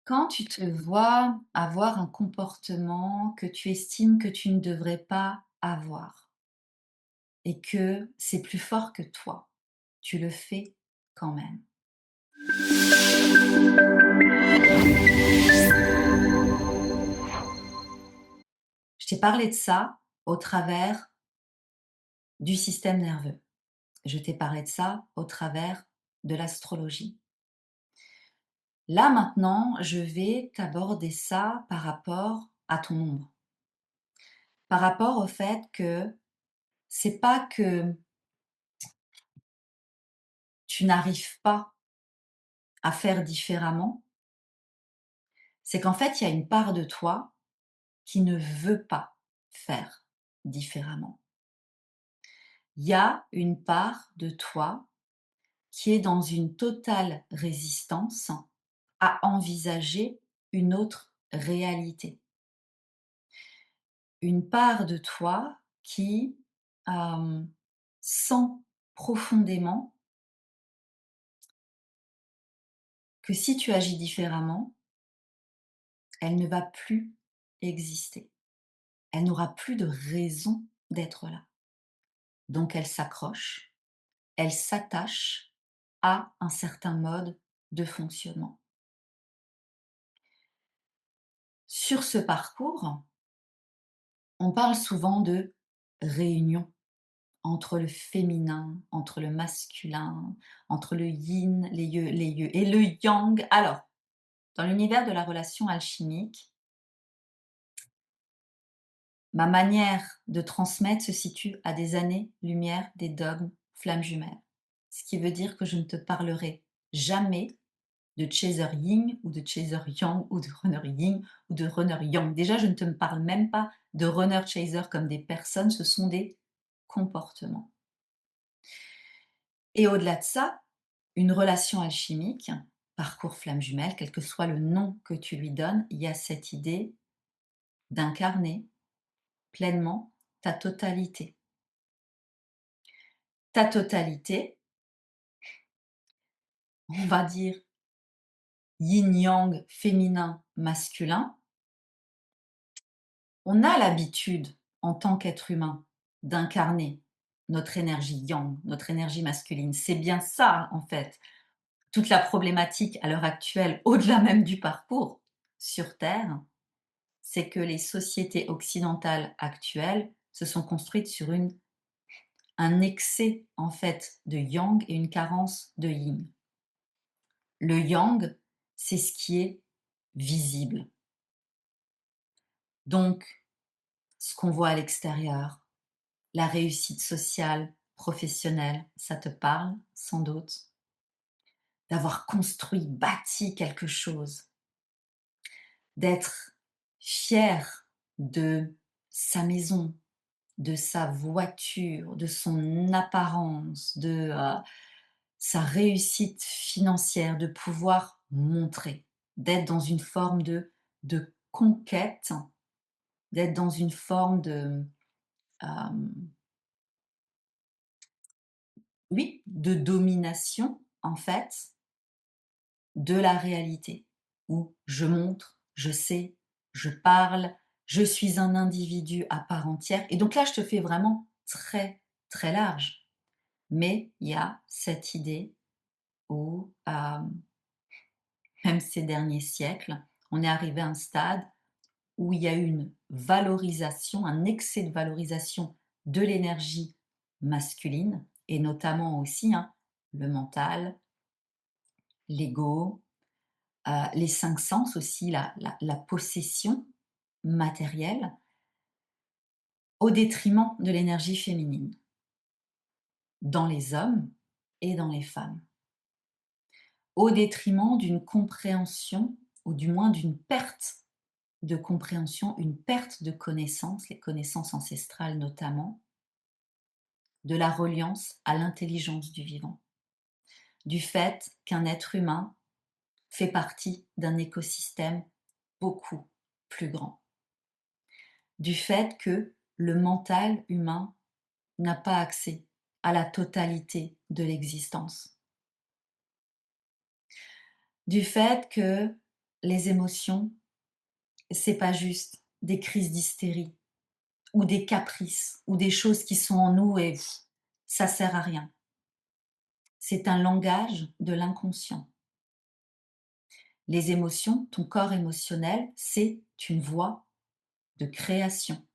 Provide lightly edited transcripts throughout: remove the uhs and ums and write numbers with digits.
Quand tu te vois avoir un comportement que tu estimes que tu ne devrais pas avoir et que c'est plus fort que toi, tu le fais quand même. Je t'ai parlé de ça au travers du système nerveux. Je t'ai parlé de ça au travers de l'astrologie. Là maintenant, je vais t'aborder ça par rapport à ton ombre. Par rapport au fait que c'est pas que tu n'arrives pas à faire différemment. C'est qu'en fait, il y a une part de toi qui ne veut pas faire différemment. Il y a une part de toi qui est dans une totale résistance à envisager une autre réalité. Une part de toi qui sent profondément que si tu agis différemment, elle ne va plus exister. Elle n'aura plus de raison d'être là. Donc elle s'accroche, elle s'attache à un certain mode de fonctionnement. Sur ce parcours, on parle souvent de réunion entre le féminin, entre le masculin, entre le yin, les yeux et le yang. Alors, dans l'univers de la relation alchimique, ma manière de transmettre se situe à des années-lumière des dogmes flammes jumelles. Ce qui veut dire que je ne te parlerai jamais de chaser yin ou de chaser yang ou de runner yin ou de runner yang. Déjà, je ne te parle même pas de runner chaser comme des personnes, ce sont des comportements. Et au-delà de ça, une relation alchimique, parcours flamme jumelle, quel que soit le nom que tu lui donnes, il y a cette idée d'incarner pleinement ta totalité. Ta totalité, on va dire yin-yang, féminin, masculin. On a l'habitude, en tant qu'être humain, d'incarner notre énergie yang, notre énergie masculine. C'est bien ça, en fait, toute la problématique à l'heure actuelle, au-delà même du parcours sur Terre, c'est que les sociétés occidentales actuelles se sont construites sur un excès, en fait, de yang et une carence de yin. Le yang, c'est ce qui est visible. Donc, ce qu'on voit à l'extérieur, la réussite sociale, professionnelle, ça te parle sans doute? D'avoir construit, bâti quelque chose, d'être fier de sa maison, de sa voiture, de son apparence, de sa réussite financière, de pouvoir montrer, d'être dans une forme de conquête, d'être dans une forme de, oui, de domination, en fait, de la réalité, où je montre, je sais, je parle, je suis un individu à part entière. Et donc là, je te fais vraiment très, très large. Mais il y a cette idée où, même ces derniers siècles, on est arrivé à un stade où il y a eu une valorisation, un excès de valorisation de l'énergie masculine, et notamment aussi le mental, l'ego, les 5 sens aussi, la possession matérielle, au détriment de l'énergie féminine, dans les hommes et dans les femmes. Au détriment d'une compréhension, ou du moins d'une perte de compréhension, une perte de connaissances, les connaissances ancestrales notamment, de la reliance à l'intelligence du vivant, du fait qu'un être humain fait partie d'un écosystème beaucoup plus grand, du fait que le mental humain n'a pas accès à la totalité de l'existence, du fait que les émotions, c'est pas juste des crises d'hystérie ou des caprices ou des choses qui sont en nous et ça sert à rien. C'est un langage de l'inconscient. Les émotions, ton corps émotionnel, c'est une voie de création.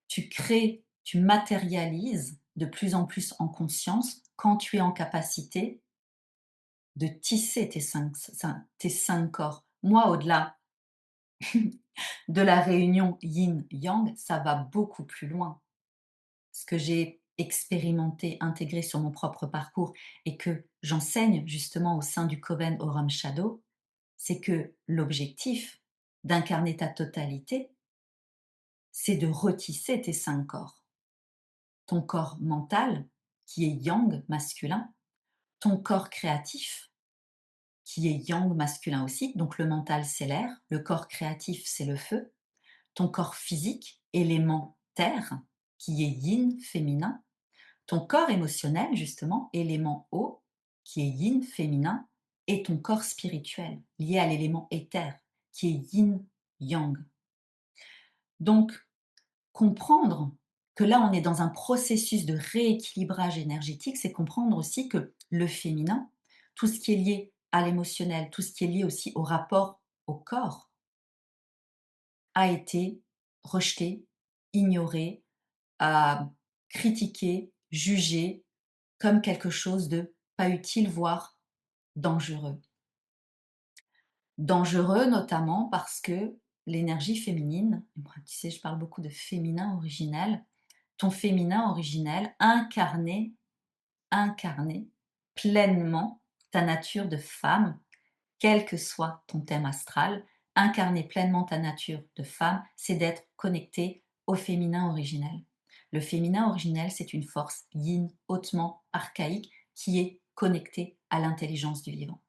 Tu crées, tu matérialises de plus en plus en conscience quand tu es en capacité de tisser tes cinq corps. Moi, au-delà de la réunion yin-yang, ça va beaucoup plus loin. Ce que j'ai expérimenté, intégré sur mon propre parcours et que j'enseigne justement au sein du Coven Aurum Shadow, c'est que l'objectif d'incarner ta totalité, c'est de retisser tes 5 corps. Ton corps mental, qui est yang, masculin, ton corps créatif, qui est yang, masculin aussi, donc le mental, c'est l'air, le corps créatif, c'est le feu, ton corps physique, élément terre, qui est yin, féminin, ton corps émotionnel, justement, élément eau, qui est yin, féminin, et ton corps spirituel, lié à l'élément éther, qui est yin, yang. Donc, comprendre que là, on est dans un processus de rééquilibrage énergétique, c'est comprendre aussi que le féminin, tout ce qui est lié à l'émotionnel, tout ce qui est lié aussi au rapport au corps, a été rejeté, ignoré, critiqué, jugé comme quelque chose de pas utile, voire dangereux. Dangereux notamment parce que l'énergie féminine, moi, tu sais, je parle beaucoup de féminin originel, ton féminin originel incarner pleinement ta nature de femme, quel que soit ton thème astral, incarner pleinement ta nature de femme, c'est d'être connecté au féminin originel. Le féminin originel, c'est une force yin hautement archaïque qui est connectée à l'intelligence du vivant.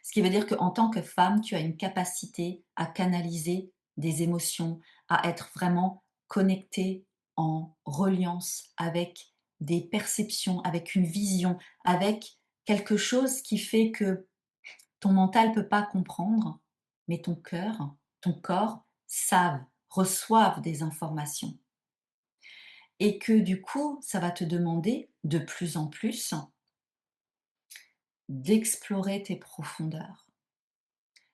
Ce qui veut dire qu'en tant que femme, tu as une capacité à canaliser des émotions, à être vraiment connectée en reliance avec des perceptions, avec une vision, avec quelque chose qui fait que ton mental ne peut pas comprendre, mais ton cœur, ton corps savent, reçoivent des informations. Et que du coup, ça va te demander de plus en plus d'explorer tes profondeurs,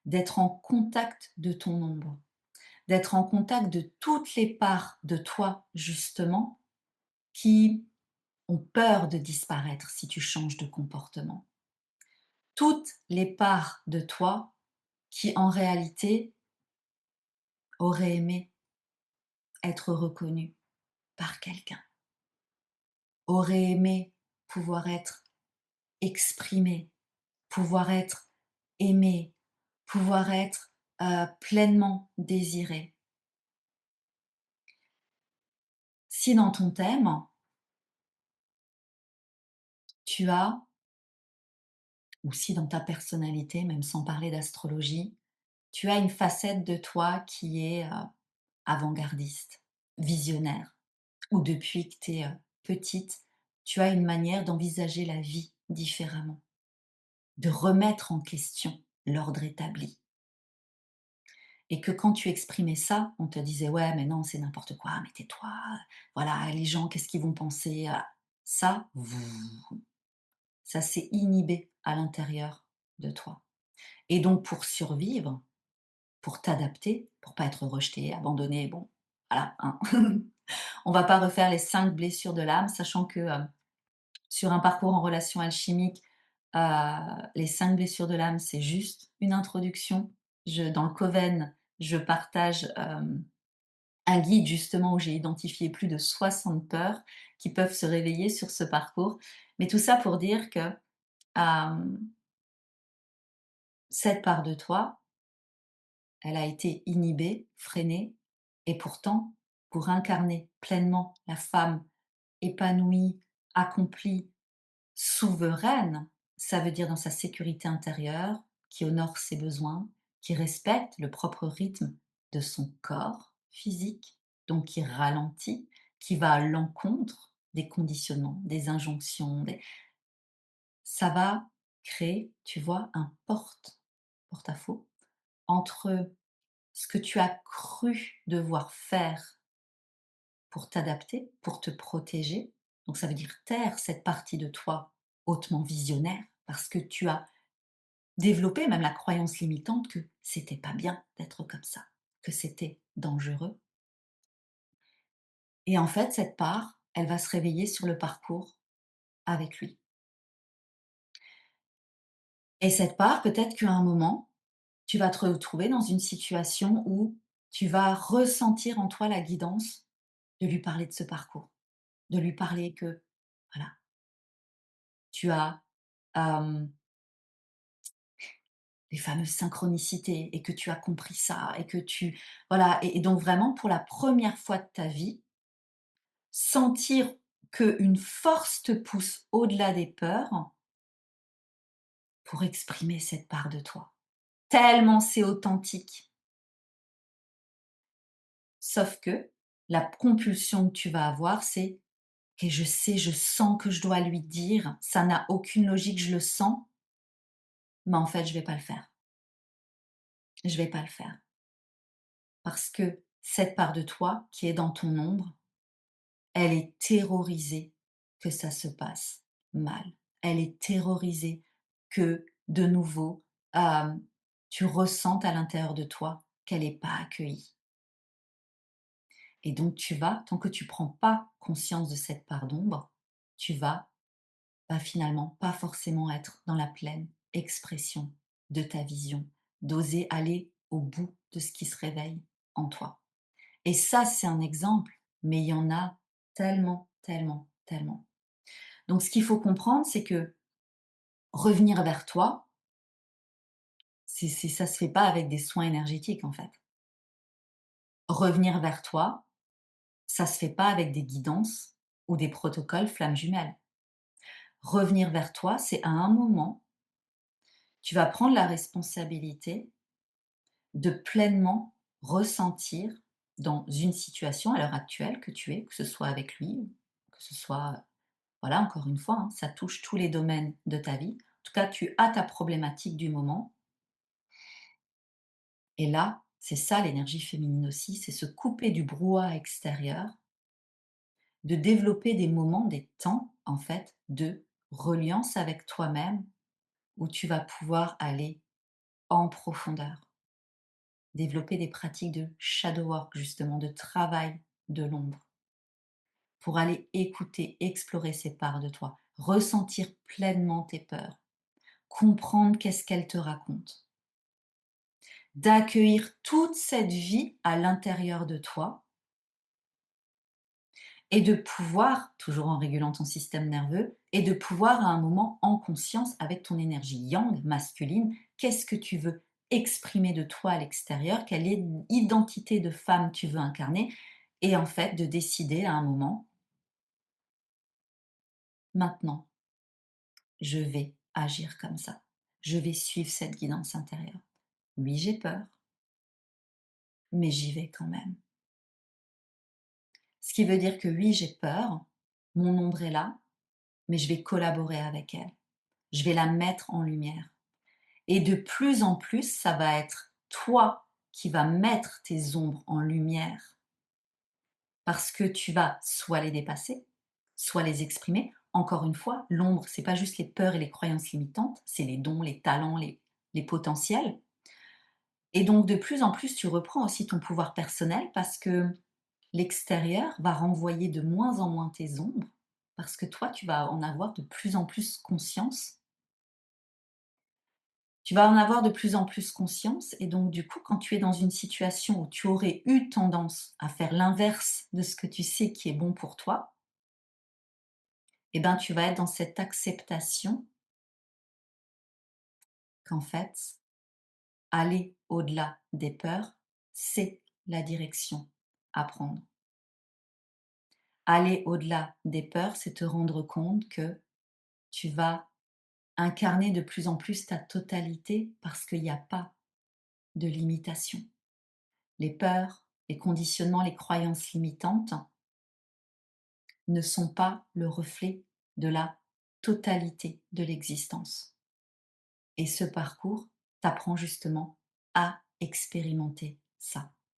d'être en contact de ton ombre, d'être en contact de toutes les parts de toi, justement, qui ont peur de disparaître si tu changes de comportement. Toutes les parts de toi qui, en réalité, auraient aimé être reconnues par quelqu'un, auraient aimé pouvoir être exprimées, pouvoir être aimées, pouvoir être pleinement désirées. Si dans ton thème, tu as ou si dans ta personnalité, même sans parler d'astrologie, tu as une facette de toi qui est avant-gardiste, visionnaire, ou depuis que tu es petite, tu as une manière d'envisager la vie différemment, de remettre en question l'ordre établi. Et que quand tu exprimais ça, on te disait ouais, mais non, c'est n'importe quoi, mais tais-toi, voilà, les gens, qu'est-ce qu'ils vont penser? Ça, ça s'est inhibé à l'intérieur de toi. Et donc, pour survivre, pour t'adapter, pour pas être rejeté, abandonné, bon, voilà, hein. On va pas refaire les 5 blessures de l'âme, sachant que, sur un parcours en relation alchimique, heu, les 5 blessures de l'âme, c'est juste une introduction. Dans le Coven, je partage, un guide justement où j'ai identifié plus de 60 peurs qui peuvent se réveiller sur ce parcours. Mais tout ça pour dire que, hem, cette part de toi, elle a été inhibée, freinée et pourtant, pour incarner pleinement la femme épanouie, accomplie, souveraine, ça veut dire dans sa sécurité intérieure, qui honore ses besoins, qui respecte le propre rythme de son corps physique, donc qui ralentit, qui va à l'encontre des conditionnements, des injonctions, ça va créer, tu vois, un porte-à-faux entre ce que tu as cru devoir faire pour t'adapter, pour te protéger. Donc ça veut dire taire cette partie de toi hautement visionnaire parce que tu as développé même la croyance limitante que c'était pas bien d'être comme ça, que c'était dangereux. Et en fait, cette part, elle va se réveiller sur le parcours avec lui. Et cette part, peut-être qu'à un moment, tu vas te retrouver dans une situation où tu vas ressentir en toi la guidance de lui parler de ce parcours, de lui parler que, voilà, tu as, hem, les fameuses synchronicités et que tu as compris ça et que tu voilà et donc vraiment pour la première fois de ta vie, sentir qu'une force te pousse au-delà des peurs pour exprimer cette part de toi. Tellement c'est authentique. Sauf que la compulsion que tu vas avoir, c'est: «Et je sais, je sens que je dois lui dire, ça n'a aucune logique, je le sens, mais en fait, je vais pas le faire. Je vais pas le faire». Parce que cette part de toi qui est dans ton ombre, elle est terrorisée que ça se passe mal. Elle est terrorisée que, de nouveau, tu ressentes à l'intérieur de toi qu'elle est pas accueillie. Et donc tu vas, tant que tu prends pas conscience de cette part d'ombre, tu vas, bah, finalement pas forcément être dans la pleine expression de ta vision, d'oser aller au bout de ce qui se réveille en toi. Et ça, c'est un exemple, mais il y en a tellement, tellement, tellement. Donc ce qu'il faut comprendre, c'est que revenir vers toi, ça se fait pas avec des soins énergétiques, en fait. Revenir vers toi, ça se fait pas avec des guidances ou des protocoles flammes jumelles. Revenir vers toi, c'est à un moment, tu vas prendre la responsabilité de pleinement ressentir dans une situation à l'heure actuelle que tu es, que ce soit avec lui, que ce soit, voilà, encore une fois, hein, ça touche tous les domaines de ta vie. En tout cas, tu as ta problématique du moment. Et là, c'est ça l'énergie féminine aussi, c'est se couper du brouhaha extérieur, de développer des moments, des temps, en fait, de reliance avec toi-même où tu vas pouvoir aller en profondeur. Développer des pratiques de shadow work, justement, de travail de l'ombre, pour aller écouter, explorer ces parts de toi, ressentir pleinement tes peurs, comprendre qu'est-ce qu'elles te racontent, d'accueillir toute cette vie à l'intérieur de toi et de pouvoir, toujours en régulant ton système nerveux, et de pouvoir à un moment en conscience avec ton énergie yang, masculine, qu'est-ce que tu veux exprimer de toi à l'extérieur, quelle identité de femme tu veux incarner, et en fait de décider à un moment, maintenant, je vais agir comme ça, je vais suivre cette guidance intérieure. Oui, j'ai peur, mais j'y vais quand même. Ce qui veut dire que oui, j'ai peur, mon ombre est là, mais je vais collaborer avec elle. Je vais la mettre en lumière. Et de plus en plus, ça va être toi qui vas mettre tes ombres en lumière parce que tu vas soit les dépasser, soit les exprimer. Encore une fois, l'ombre, c'est pas juste les peurs et les croyances limitantes, c'est les dons, les talents, les potentiels. Et donc, de plus en plus, tu reprends aussi ton pouvoir personnel parce que l'extérieur va renvoyer de moins en moins tes ombres parce que toi, tu vas en avoir de plus en plus conscience. Tu vas en avoir de plus en plus conscience et donc du coup, quand tu es dans une situation où tu aurais eu tendance à faire l'inverse de ce que tu sais qui est bon pour toi, eh ben, tu vas être dans cette acceptation qu'en fait, aller au-delà des peurs, c'est la direction à prendre. Aller au-delà des peurs, c'est te rendre compte que tu vas incarner de plus en plus ta totalité parce qu'il n'y a pas de limitation. Les peurs, les conditionnements, les croyances limitantes ne sont pas le reflet de la totalité de l'existence. et ce parcours t'apprend justement à expérimenter ça.